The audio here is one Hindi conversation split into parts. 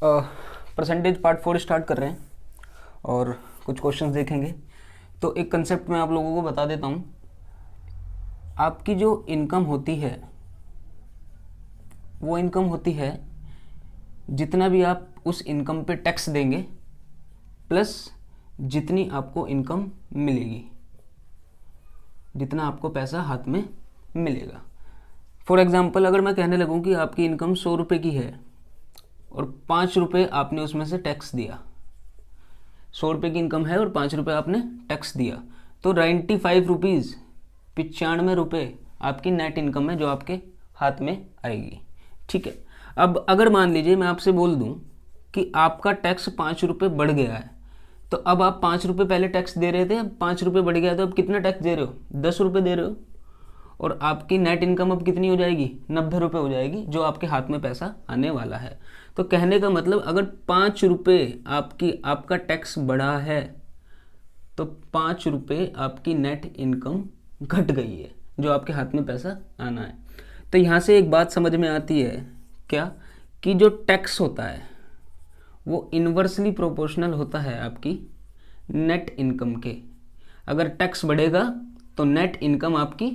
परसेंटेज पार्ट 4 स्टार्ट कर रहे हैं और कुछ क्वेश्चंस देखेंगे। तो एक कंसेप्ट मैं आप लोगों को बता देता हूँ। आपकी जो इनकम होती है वो इनकम होती है जितना भी आप उस इनकम पे टैक्स देंगे प्लस जितनी आपको इनकम मिलेगी, जितना आपको पैसा हाथ में मिलेगा। फॉर एग्जांपल अगर मैं कहने लगूँ कि आपकी इनकम 100 रुपये की है और 5 रुपये आपने उसमें से टैक्स दिया, 100 रुपये की इनकम है और 5 रुपये आपने टैक्स दिया, तो 95 रुपीज़ 95 रुपये आपकी नेट इनकम है जो आपके हाथ में आएगी। ठीक है। अब अगर मान लीजिए मैं आपसे बोल दूं कि आपका टैक्स 5 रुपये बढ़ गया है, तो अब आप 5 रुपये पहले टैक्स दे रहे थे, अब 5 रुपये बढ़ गया है, तो अब कितना टैक्स दे रहे हो? 10 रुपये दे रहे हो। और आपकी नेट इनकम अब कितनी हो जाएगी? 90 रुपये हो जाएगी, जो आपके हाथ में पैसा आने वाला है। तो कहने का मतलब अगर 5 रुपये आपका टैक्स बढ़ा है तो 5 रुपये आपकी नेट इनकम घट गई है, जो आपके हाथ में पैसा आना है। तो यहाँ से एक बात समझ में आती है क्या, कि जो टैक्स होता है वो इन्वर्सली प्रोपोर्शनल होता है आपकी नेट इनकम के। अगर टैक्स बढ़ेगा तो नेट इनकम आपकी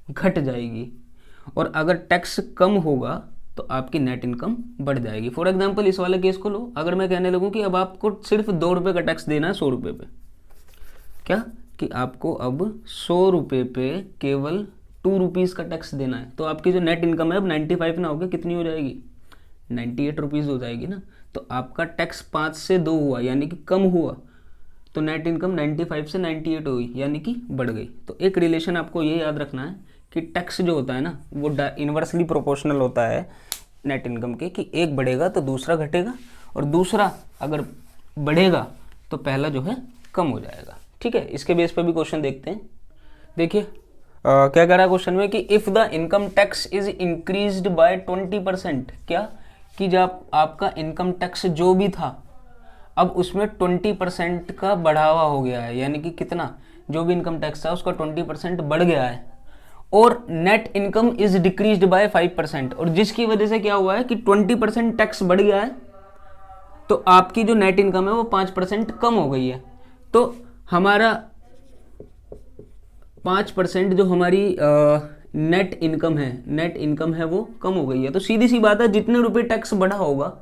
घट जाएगी, और अगर टैक्स कम होगा तो आपकी नेट इनकम बढ़ जाएगी। फॉर एग्जांपल इस वाले केस को लो। अगर मैं कहने लगूँ कि अब आपको सिर्फ 2 रुपये का टैक्स देना है 100 रुपये पे, क्या कि आपको अब 100 रुपये पे केवल 2 रुपीज़ का टैक्स देना है, तो आपकी जो नेट इनकम है अब 95 ना होकर कितनी हो जाएगी? 98 रुपीज़ हो जाएगी ना। तो आपका टैक्स 5 से 2 हुआ, यानी कि कम हुआ, तो नेट इनकम 95 से 98 हुई, यानी कि बढ़ गई। तो एक रिलेशन आपको ये याद रखना है कि टैक्स जो होता है ना वो इन्वर्सली प्रोपोर्शनल होता है नेट इनकम के, कि एक बढ़ेगा तो दूसरा घटेगा, और दूसरा अगर बढ़ेगा तो पहला जो है कम हो जाएगा। ठीक है। इसके बेस पर भी क्वेश्चन देखते हैं। देखिए क्या कह रहा है क्वेश्चन में कि if the income tax is increased by 20%, क्या कि जब आपका इनकम टैक्स जो भी था अब उसमें 20% का बढ़ावा हो गया है, यानी कि कितना, जो भी इनकम टैक्स था उसका 20% बढ़ गया है, और net income is decreased bye 5%, और जिसकी वजह से क्या हुआ है कि 20% टैक्स बढ़ गया है, तो आपकी जो नेट इनकम है वो 5% कम हो गई है। तो हमारा 5% जो हमारी नेट इनकम है वो कम हो गई है। तो सीधी सी बात है, जितने रुपए टैक्स बढ़ा होगा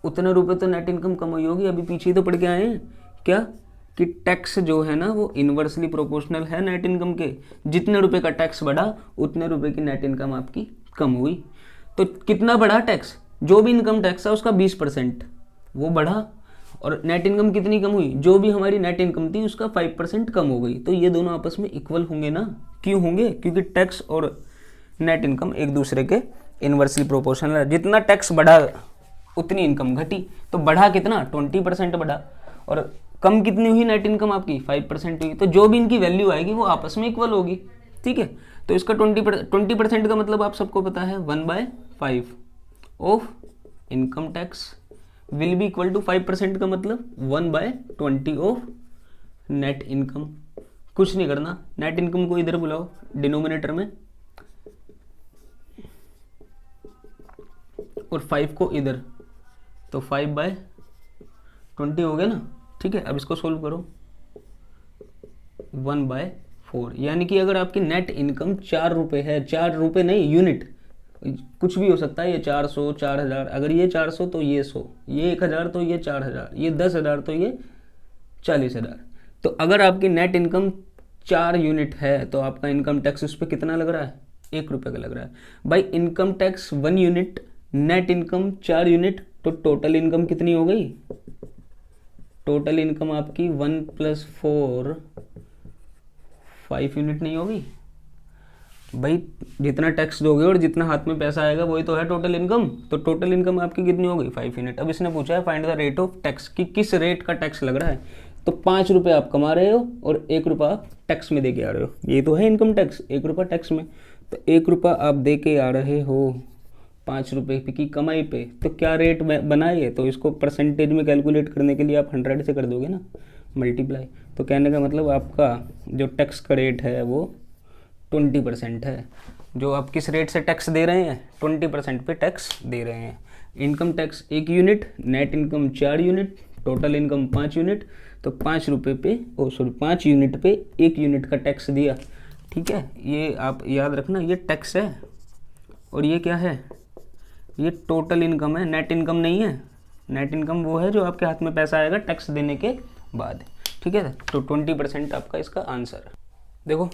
उतने रुपए तो नेट इनकम कम हुई होगी। अभी पीछे तो पढ़ के आए हैं क्या, कि टैक्स जो है ना वो इन्वर्सली प्रोपोर्शनल है नेट इनकम के। जितने रुपए का टैक्स बढ़ा उतने रुपए की नेट इनकम आपकी कम हुई। तो कितना बढ़ा टैक्स? जो भी इनकम टैक्स है उसका 20% वो बढ़ा, और नेट इनकम कितनी कम हुई? जो भी हमारी नेट इनकम थी उसका 5% कम हो गई। तो ये दोनों आपस में इक्वल होंगे ना। क्यों होंगे? क्योंकि टैक्स और नेट इनकम एक दूसरे के इन्वर्सली प्रोपोर्शनल है। जितना टैक्स बढ़ा उतनी इनकम घटी। तो बढ़ा कितना? 20% बढ़ा, और कम कितनी हुई नेट इनकम आपकी? 5% हुई। तो जो भी इनकी वैल्यू आएगी वो आपस में इक्वल होगी। ठीक है। तो इसका 20% का मतलब आप सबको पता है 1/5 of income tax will be equal to 5% का मतलब 1/20 ऑफ नेट इनकम। कुछ नहीं करना, नेट इनकम को इधर बुलाओ डिनोमिनेटर में, और 5 को इधर, तो 5/20 हो गया ना। ठीक है। अब इसको सोल्व करो, 1/4, यानी कि अगर आपकी नेट इनकम 4 रुपये है, 4 रुपये नहीं यूनिट, कुछ भी हो सकता है, ये 400 4000, अगर ये 400 तो ये 100, ये 1000 तो ये 4000, ये 10,000 तो ये 40,000। तो अगर आपकी नेट इनकम 4 यूनिट है तो आपका इनकम टैक्स उस पर कितना लग रहा है? 1 रुपये का लग रहा है। भाई income tax 1 unit, net income 4 unit, तो टोटल इनकम कितनी हो गई? टोटल इनकम आपकी 1 + 4 5 यूनिट नहीं होगी? भाई जितना टैक्स दोगे और जितना हाथ में पैसा आएगा वही तो है टोटल इनकम। तो टोटल इनकम आपकी कितनी हो गई? 5 यूनिट। अब इसने पूछा है find the rate of tax, कि किस रेट का टैक्स लग रहा है। तो 5 रुपये आप कमा रहे हो और 1 रुपया आप टैक्स में दे के आ रहे हो। ये तो है इनकम टैक्स, 1 रुपया टैक्स में। तो 1 रुपया आप दे के आ रहे हो 5 रुपये की कमाई पे, तो क्या रेट बनाइए? तो इसको परसेंटेज में कैलकुलेट करने के लिए आप 100 से कर दोगे ना मल्टीप्लाई। तो कहने का मतलब आपका जो टैक्स का रेट है वो 20% है। जो आप किस रेट से टैक्स दे रहे हैं? 20% पे टैक्स दे रहे हैं। Income tax 1 unit, net income 4 unit, total income 5 unit, तो 5 रुपये पे 5 यूनिट पे 1 यूनिट का टैक्स दिया। ठीक है, ये आप याद रखना, ये टैक्स है और ये क्या है, ये टोटल इनकम है, नेट इनकम नहीं है। नेट इनकम वो है जो आपके हाथ में पैसा आएगा टैक्स देने के बाद। ठीक है, तो 20% आपका इसका आंसर है। देखो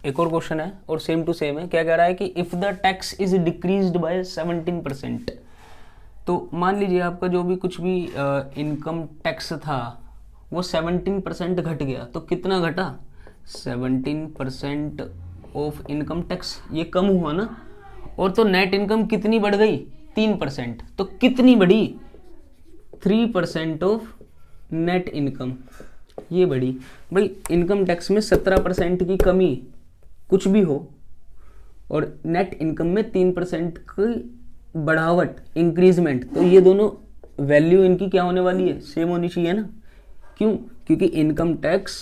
एक और क्वेश्चन है और सेम टू सेम है। क्या कह रहा है कि if the tax is decreased bye 17%, तो मान लीजिए आपका जो भी कुछ भी इनकम टैक्स था वो 17% घट गया, तो कितना घटा, 17% ऑफ इनकम टैक्स, ये कम हुआ ना। और तो नेट इनकम कितनी बढ़ गई, 3%, तो कितनी बढ़ी, 3% ऑफ नेट इनकम, ये बढ़ी। भाई इनकम टैक्स में 17% की कमी कुछ भी हो और नेट इनकम में 3% की बढ़ावट, इंक्रीजमेंट, तो ये दोनों वैल्यू इनकी क्या होने वाली है, सेम होनी चाहिए ना। क्यों, क्योंकि इनकम टैक्स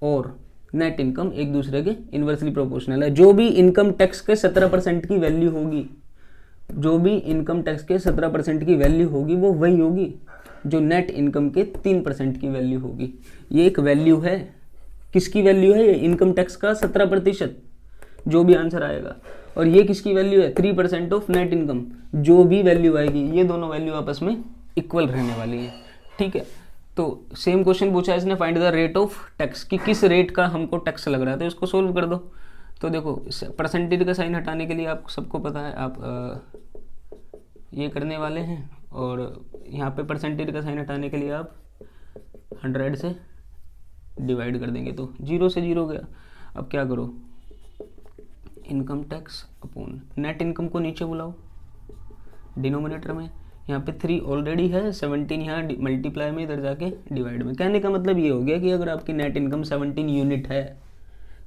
और नेट इनकम एक दूसरे के इन्वर्सली प्रोपोर्शनल है। जो भी इनकम टैक्स के 17% की वैल्यू होगी, जो भी इनकम टैक्स के 17% की वैल्यू होगी वो वही होगी जो नेट इनकम के 3% की वैल्यू होगी। ये एक वैल्यू है, किसकी वैल्यू है, ये इनकम टैक्स का 17% जो भी आंसर आएगा, और ये किसकी वैल्यू है, 3% ऑफ नेट इनकम, जो भी वैल्यू आएगी, ये दोनों वैल्यू आपस में इक्वल रहने वाली है। ठीक है, तो सेम क्वेश्चन पूछा है इसने, find the rate of tax, कि किस रेट का हमको टैक्स लग रहा है, तो इसको सोल्व कर दो। तो देखो परसेंटेज का साइन हटाने के लिए आप सबको पता है, आप ये करने वाले हैं, और यहाँ पे परसेंटेज का साइन हटाने के लिए आप 100 से डिवाइड कर देंगे, तो 0 से 0 गया। अब क्या करो, income tax upon net income को नीचे बुलाओ डिनोमिनेटर में, यहाँ पे 3 ऑलरेडी है, 17 यहाँ मल्टीप्लाई में, इधर जाके डिवाइड में। कहने का मतलब ये हो गया कि अगर आपकी नेट इनकम 17 यूनिट है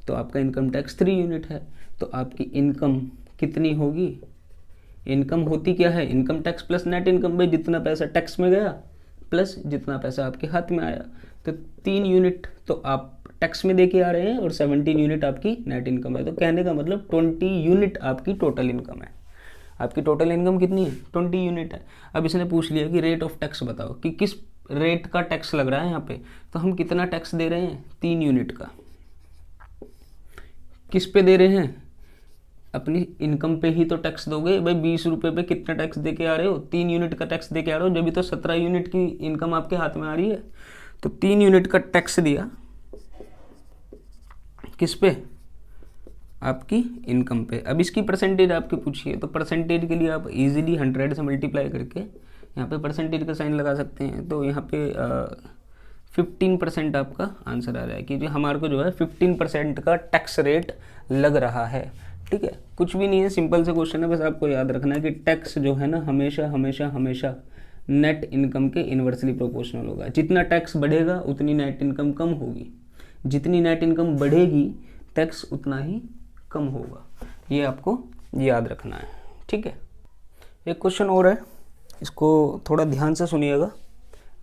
तो आपका इनकम टैक्स 3 यूनिट है, तो आपकी इनकम कितनी होगी, इनकम होती क्या है, income tax plus net income, भाई जितना पैसा टैक्स में गया प्लस जितना पैसा आपके हाथ में आया, तो 3 यूनिट तो आप टैक्स में दे के आ रहे हैं और 17 यूनिट आपकी नेट इनकम है। तो कहने का मतलब 20 यूनिट आपकी टोटल इनकम है। आपकी टोटल इनकम कितनी है, 20 यूनिट है। अब इसने पूछ लिया कि रेट ऑफ टैक्स बताओ, कि किस रेट का टैक्स लग रहा है यहाँ पे, तो हम कितना टैक्स दे रहे हैं, 3 यूनिट का। किस पे दे रहे हैं, अपनी इनकम पे ही तो टैक्स दोगे। भाई 20 रुपये पे कितना टैक्स दे के आ रहे हो, 3 यूनिट का टैक्स दे के आ रहे हो, जब भी तो 17 यूनिट की इनकम आपके हाथ में आ रही है, तो 3 यूनिट का टैक्स दिया किस पे, आपकी इनकम पे। अब इसकी परसेंटेज आपकी पूछिए, तो परसेंटेज के लिए आप इजीली 100 से मल्टीप्लाई करके यहाँ पे परसेंटेज का साइन लगा सकते हैं। तो यहाँ पे 15% आपका आंसर आ रहा है, कि जो हमारे को जो है 15% का टैक्स रेट लग रहा है। ठीक है, कुछ भी नहीं है, सिंपल से क्वेश्चन है, बस आपको याद रखना है कि टैक्स जो है ना हमेशा हमेशा हमेशा नेट इनकम के इन्वर्सली प्रोपोर्शनल होगा। जितना टैक्स बढ़ेगा उतनी नेट इनकम कम होगी, जितनी नेट इनकम बढ़ेगी टैक्स उतना ही कम होगा। ये आपको याद रखना है। ठीक है, एक क्वेश्चन और है, इसको थोड़ा ध्यान से सुनिएगा,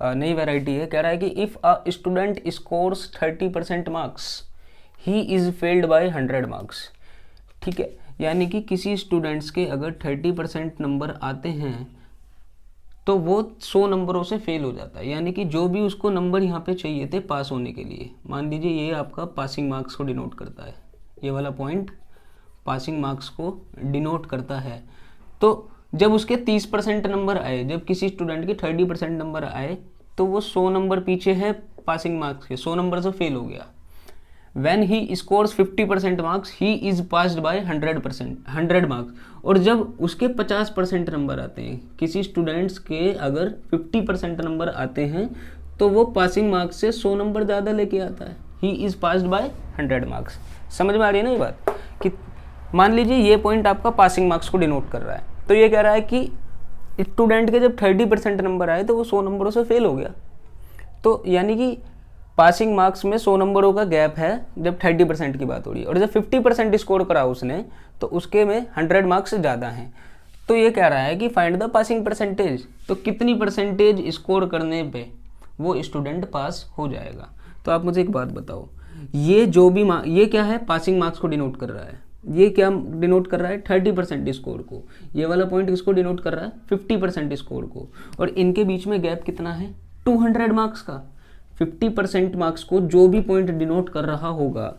नई वैरायटी है। कह रहा है कि if a student scores 30% marks ही इज़ फेल्ड बाय 100 मार्क्स। ठीक है, यानी कि किसी स्टूडेंट्स के अगर 30% नंबर आते हैं तो वो 100 नंबरों से फेल हो जाता है। यानी कि जो भी उसको नंबर यहाँ पे चाहिए थे पास होने के लिए, मान लीजिए ये आपका पासिंग मार्क्स को डिनोट करता है, ये वाला पॉइंट पासिंग मार्क्स को डिनोट करता है। तो जब उसके 30% नंबर आए, जब किसी स्टूडेंट के 30% नंबर आए, तो वो 100 नंबर पीछे है पासिंग मार्क्स के, 100 नंबर से फेल हो गया। When he scores 50% marks, he is passed by 100 marks. और जब उसके 50% नंबर आते हैं, किसी स्टूडेंट्स के अगर 50% नंबर आते हैं, तो वो पासिंग मार्क्स से 100 नंबर ज़्यादा लेके आता है। He is passed by 100 marks. समझ में आ रही है ना ये बात, कि मान लीजिए ये पॉइंट आपका पासिंग मार्क्स को डिनोट कर रहा है। तो ये कह रहा है कि स्टूडेंट के जब 30% नंबर आए तो वो 100 नंबरों से फेल हो गया। तो यानी कि पासिंग मार्क्स में 100 नंबरों का गैप है जब 30% की बात हो रही है, और जब 50% स्कोर करा उसने तो उसके में 100 मार्क्स ज़्यादा हैं। तो ये कह रहा है कि फाइंड द पासिंग परसेंटेज, तो कितनी परसेंटेज स्कोर करने पे वो स्टूडेंट पास हो जाएगा। तो आप मुझे एक बात बताओ, ये जो भी ये क्या है, पासिंग मार्क्स को डिनोट कर रहा है, ये क्या डिनोट कर रहा है 30% स्कोर को, ये वाला पॉइंट किसको डिनोट कर रहा है 50% स्कोर को, और इनके बीच में गैप कितना है 200 मार्क्स का। 50% मार्क्स को जो भी पॉइंट डिनोट कर रहा होगा,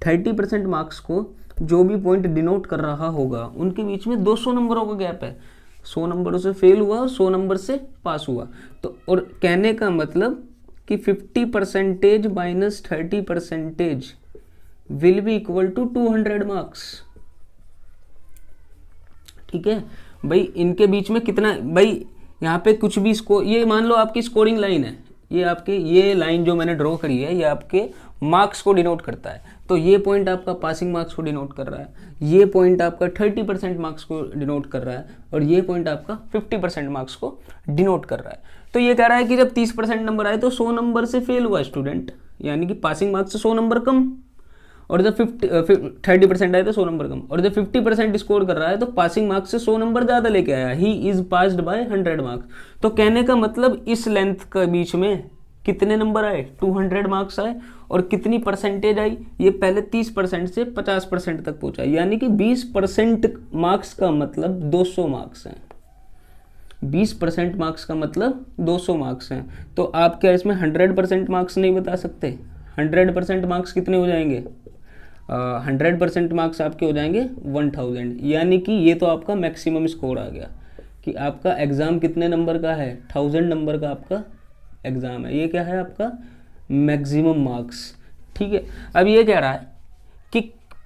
30% मार्क्स को जो भी पॉइंट डिनोट कर रहा होगा, उनके बीच में 200 नंबरों का गैप है। 100 नंबरों से फेल हुआ और 100 नंबर से पास हुआ। तो और कहने का मतलब कि 50% minus 30% will be equal to 200 marks. ठीक है भाई, इनके बीच में कितना, भाई यहाँ पे कुछ भी स्कोर, ये मान लो आपकी स्कोरिंग लाइन है, ये आपके, ये लाइन जो मैंने ड्रॉ करी है ये आपके मार्क्स को डिनोट करता है। तो ये पॉइंट आपका पासिंग मार्क्स को डिनोट कर रहा है, ये पॉइंट आपका 30% मार्क्स को डिनोट कर रहा है, और ये पॉइंट आपका 50% मार्क्स को डिनोट कर रहा है। तो ये कह रहा है कि जब 30% नंबर आए तो 100 नंबर से फेल हुआ स्टूडेंट, यानी कि पासिंग मार्क्स से 100 नंबर कम, और जब 30% आए तो 100 नंबर कम, और जब 50% स्कोर कर रहा है तो पासिंग मार्क्स से 100 नंबर ज़्यादा लेके आया, he is passed by 100 marks. तो कहने का मतलब इस लेंथ के बीच में कितने नंबर आए 200 मार्क्स आए, और कितनी परसेंटेज आई, ये पहले 30% से 50% तक पहुंचा, यानी कि 20% मार्क्स का मतलब 200 मार्क्स हैं। 20% मार्क्स का मतलब 200 मार्क्स हैं। तो आप क्या इसमें 100% मार्क्स नहीं बता सकते? 100% मार्क्स कितने हो जाएंगे? 100% मार्क्स आपके हो जाएंगे 1000, यानी कि ये तो आपका मैक्सिमम स्कोर आ गया कि आपका एग्ज़ाम कितने नंबर का है, 1000 नंबर का आपका एग्ज़ाम है। ये क्या है आपका मैक्सिमम मार्क्स। ठीक है, अब ये कह रहा है कि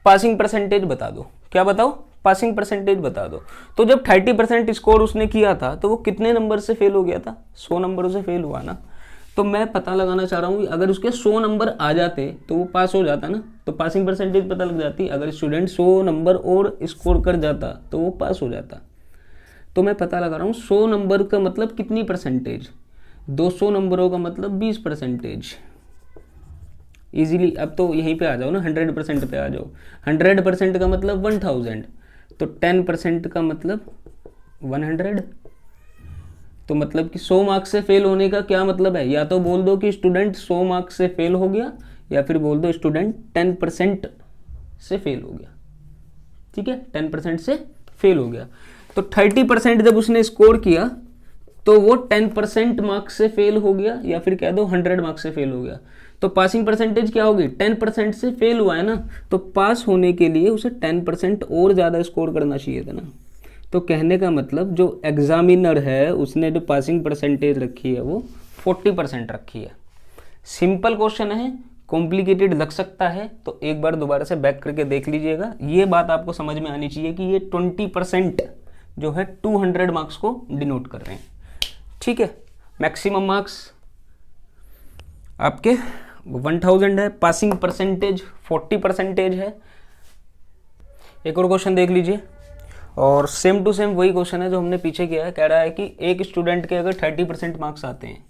पासिंग परसेंटेज बता दो। क्या बताओ? पासिंग परसेंटेज बता दो। तो जब 30% स्कोर उसने किया था तो वो कितने नंबर से फेल हो गया था? 100 नंबरों से फेल हुआ ना। तो मैं पता लगाना चाह रहा हूँ कि अगर उसके 100 नंबर आ जाते तो वो पास हो जाता ना, तो पासिंग परसेंटेज पता लग जाती। अगर स्टूडेंट 100 नंबर और स्कोर कर जाता तो वो पास हो जाता। तो मैं पता लगा रहा हूँ 100 नंबर का मतलब कितनी परसेंटेज, 200 नंबरों का मतलब 20%। इजीली अब तो यहीं पे आ जाओ ना, 100% पे आ जाओ। 100% का मतलब 1000, तो 10% का मतलब 100। तो मतलब कि 100 मार्क्स से फेल होने का क्या मतलब है? या तो बोल दो कि स्टूडेंट 100 मार्क्स से फेल हो गया, या फिर बोल दो स्टूडेंट 10% से फेल हो गया। ठीक है, 10% से फेल हो गया। तो 30% जब उसने स्कोर किया तो वो 10% मार्क्स से फेल हो गया, या फिर कह दो 100 मार्क्स से फेल हो गया। तो पासिंग परसेंटेज क्या होगी? 10% से फेल हुआ है ना, तो पास होने के लिए उसे 10% और ज़्यादा स्कोर करना चाहिए था ना। तो कहने का मतलब जो एग्जामिनर है उसने जो पासिंग परसेंटेज रखी है वो 40% रखी है। सिंपल क्वेश्चन है, कॉम्प्लिकेटेड लग सकता है, तो एक बार दोबारा से बैक करके देख लीजिएगा। ये बात आपको समझ में आनी चाहिए कि ये 20% जो है 200 मार्क्स को डिनोट कर रहे हैं। ठीक है, मैक्सिमम मार्क्स आपके 1000 है, पासिंग परसेंटेज 40% है। एक और क्वेश्चन देख लीजिए, और सेम टू सेम वही क्वेश्चन है जो हमने पीछे किया है। कह रहा है कि एक स्टूडेंट के अगर 30% मार्क्स आते हैं,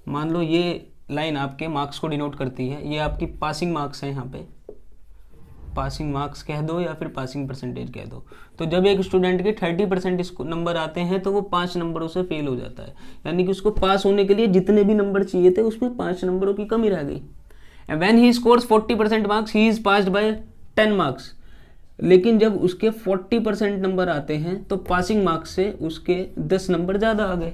मान लो ये लाइन आपके मार्क्स को डिनोट करती है, ये आपकी पासिंग मार्क्स है, यहाँ पे पासिंग मार्क्स कह दो या फिर पासिंग परसेंटेज कह दो। तो जब एक स्टूडेंट के 30% नंबर आते हैं तो वो 5 नंबरों से फेल हो जाता है, यानी कि उसको पास होने के लिए जितने भी नंबर चाहिए थे उसमें 5 नंबरों की कमी रह गई। When he scores 40% marks he is passed by 10 marks. लेकिन जब उसके 40% नंबर आते हैं तो पासिंग मार्क्स से उसके 10 नंबर ज़्यादा आ गए।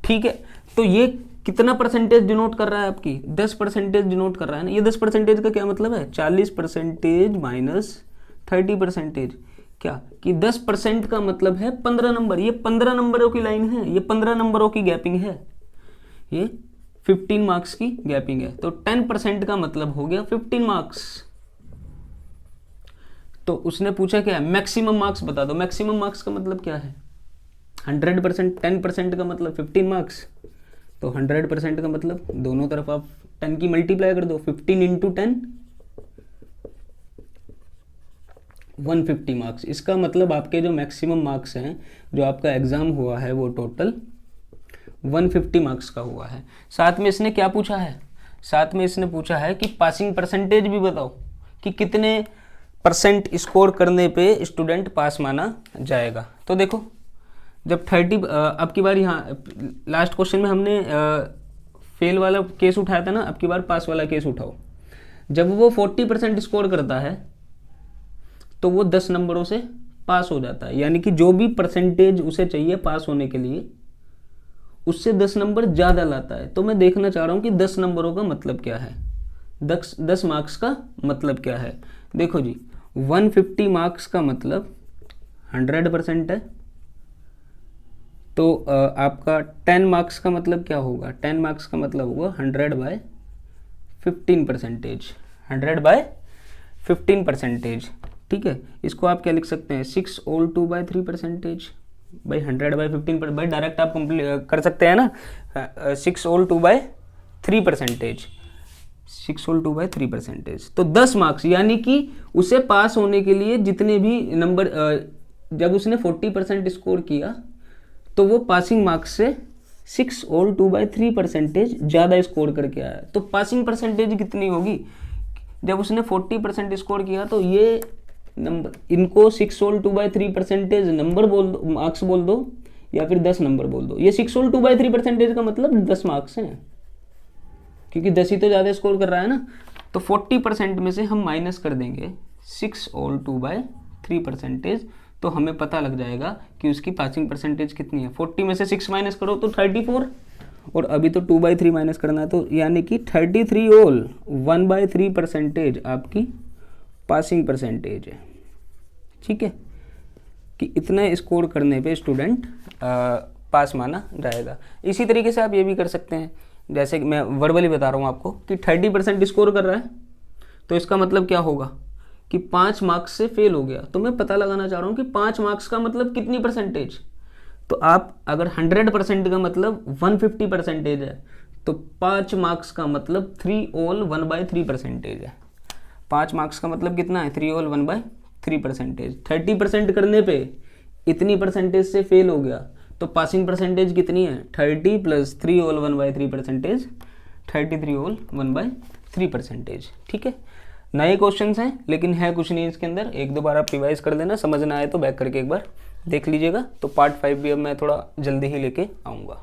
ठीक है, तो ये कितना परसेंटेज डिनोट कर रहा है? आपकी 10% डिनोट कर रहा है ना। ये 10% का क्या मतलब है? 40% माइनस 30%। क्या कि 10% का मतलब है 15 नंबर। ये 15 नंबरों की लाइन है, ये 15 नंबरों की गैपिंग है, ये 15 मार्क्स की गैपिंग है। तो 10% का मतलब हो गया 15 मार्क्स। तो उसने पूछा क्या है? मैक्सिमम मार्क्स बता दो। मैक्सिमम मार्क्स का मतलब क्या है? 100%, 10% का मतलब 15 मार्क्स, तो 100% का मतलब दोनों तरफ आप 10 की मल्टीप्लाई कर दो, 15 इंटू 10 150 मार्क्स। इसका मतलब आपके जो मैक्सिमम मार्क्स हैं, जो आपका एग्जाम हुआ है वो टोटल 150 मार्क्स का हुआ है। साथ में इसने क्या पूछा है? साथ में इसने पूछा है कि पासिंग परसेंटेज भी बताओ कि कितने परसेंट स्कोर करने पे स्टूडेंट पास माना जाएगा। तो देखो, जब 30 अब की बार यहाँ लास्ट क्वेश्चन में हमने फेल वाला केस उठाया था ना, अब की बार पास वाला केस उठाओ। जब वो 40% स्कोर करता है तो वो 10 नंबरों से पास हो जाता है। यानी कि जो भी परसेंटेज उसे चाहिए पास होने के लिए, उससे 10 नंबर ज़्यादा लाता है। तो मैं देखना चाह रहा हूँ कि 10 नंबरों का मतलब क्या है, 10 मार्क्स का मतलब क्या है। देखो जी, 150 मार्क्स का मतलब 100% है। तो आपका 10 मार्क्स का मतलब क्या होगा, 10 मार्क्स का मतलब होगा 100/15%, 100/15%। ठीक है, इसको आप क्या लिख सकते हैं, 6 होल 2/3%, भाई 100/15 भाई डायरेक्ट आप कंप्लीट कर सकते हैं ना, 6 होल 2/3%, 6 होल 2/3%। तो 10 मार्क्स, यानी कि उसे पास होने के लिए जितने भी नंबर, जब उसने 40% स्कोर किया तो वो पासिंग मार्क्स से 6 होल 2/3% ज़्यादा स्कोर करके आया। तो पासिंग परसेंटेज कितनी होगी, जब उसने 40% स्कोर किया तो ये नंबर, इनको 6 होल 2/3% नंबर बोल दो, मार्क्स बोल दो, या फिर 10 नंबर बोल दो। ये 6 होल 2/3% का मतलब 10 मार्क्स हैं, क्योंकि 10 ही तो ज़्यादा स्कोर कर रहा है ना। तो 40% में से हम माइनस कर देंगे 6 होल 2/3%, तो हमें पता लग जाएगा कि उसकी पासिंग परसेंटेज कितनी है। 40 में से 6 माइनस करो तो 34, और अभी तो 2/3 माइनस करना है, तो यानी कि 33 होल 1/3% आपकी पासिंग परसेंटेज है। ठीक है, कि इतना स्कोर करने पे स्टूडेंट पास माना जाएगा। इसी तरीके से आप ये भी कर सकते हैं, जैसे कि मैं वर्बली बता रहा हूँ आपको कि 30% स्कोर कर रहा है, तो इसका मतलब क्या होगा कि 5 मार्क्स से फेल हो गया। तो मैं पता लगाना चाह रहा हूँ कि 5 मार्क्स का मतलब कितनी परसेंटेज। तो आप अगर 100% का मतलब 150% है, तो 5 मार्क्स का मतलब 3 होल 1/3% है। 5 मार्क्स का मतलब कितना है, 3 होल 1/3%। 30% करने पे इतनी परसेंटेज से फेल हो गया, तो पासिंग परसेंटेज कितनी है, 30 + 3 होल 1/3%, 33 होल 1/3%। ठीक है, नए क्वेश्चंस हैं लेकिन है कुछ नहीं इसके अंदर, एक दो बार आप रिवाइज कर लेना, समझ ना आए तो बैक करके एक बार देख लीजिएगा। तो पार्ट 5 भी अब मैं थोड़ा जल्दी ही लेके आऊँगा।